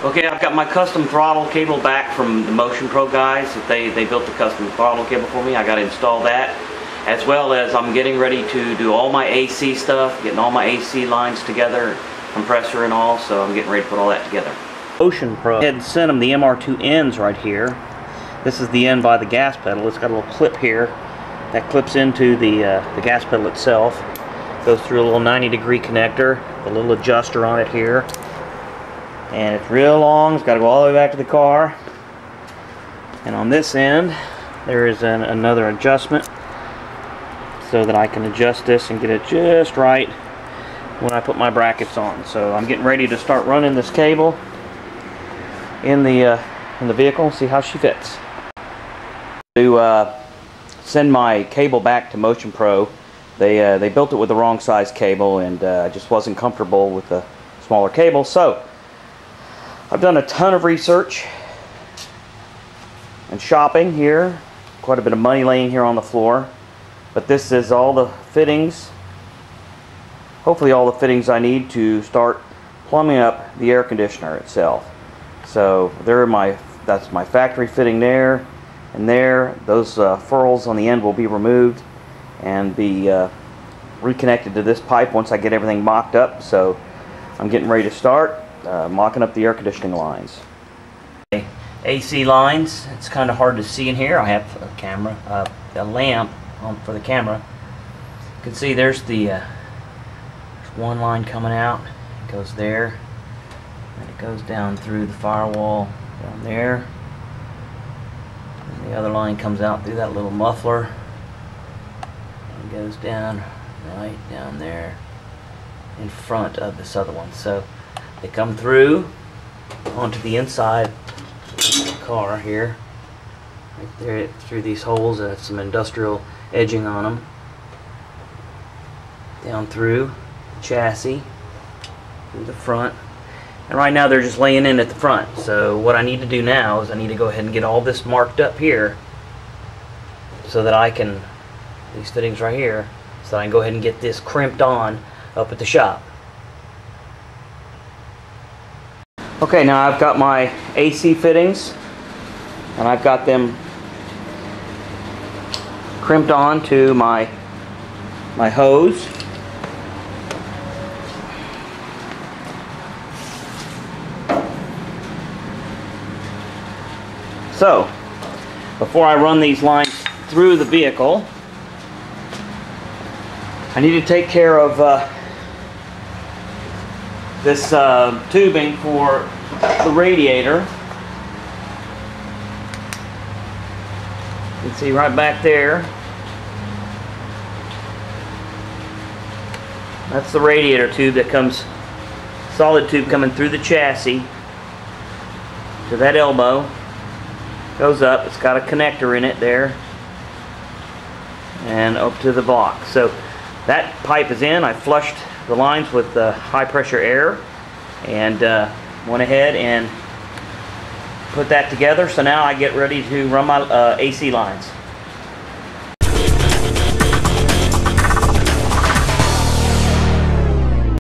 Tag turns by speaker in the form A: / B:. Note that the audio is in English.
A: Okay, I've got my custom throttle cable back from the Motion Pro guys. They built the custom throttle cable for me. I got to install that, as well as I'm getting ready to do all my AC stuff, getting all my AC lines together, compressor and all, so I'm getting ready to put all that together. Motion Pro had sent them the MR2 ends right here. This is the end by the gas pedal. It's got a little clip here that clips into the gas pedal itself. Goes through a little 90-degree connector, a little adjuster on it here. And it's real long, it's got to go all the way back to the car. And on this end, there is another adjustment so that I can adjust this and get it just right when I put my brackets on. So I'm getting ready to start running this cable in the vehicle, see how she fits. To send my cable back to Motion Pro, they built it with the wrong size cable, and I just wasn't comfortable with the smaller cable. So I've done a ton of research and shopping here, quite a bit of money laying here on the floor, but this is all the fittings, hopefully all the fittings I need to start plumbing up the air conditioner itself. So that's my factory fitting there and there. Those furls on the end will be removed and be reconnected to this pipe once I get everything mocked up. So I'm getting ready to start mocking up the air conditioning lines. AC lines, it's kind of hard to see in here. I have a camera, a lamp on for the camera. You can see there's there's one line coming out. It goes there, and it goes down through the firewall down there. And the other line comes out through that little muffler and goes down right down there in front of this other one. So they come through onto the inside of the car here, right there through these holes that have some industrial edging on them, down through the chassis, through the front, and right now they're just laying in at the front. So what I need to do now is I need to go ahead and get all this marked up here so that I can, these fittings right here, so that I can go ahead and get this crimped on up at the shop. Okay, now I've got my AC fittings and I've got them crimped on to my hose. So, before I run these lines through the vehicle, I need to take care of this tubing for the radiator. You can see right back there, that's the radiator tube that comes, solid tube coming through the chassis to that elbow. Goes up, it's got a connector in it there, and up to the block. So that pipe is in. I flushed the lines with high pressure air and went ahead and put that together. So now I get ready to run my AC lines.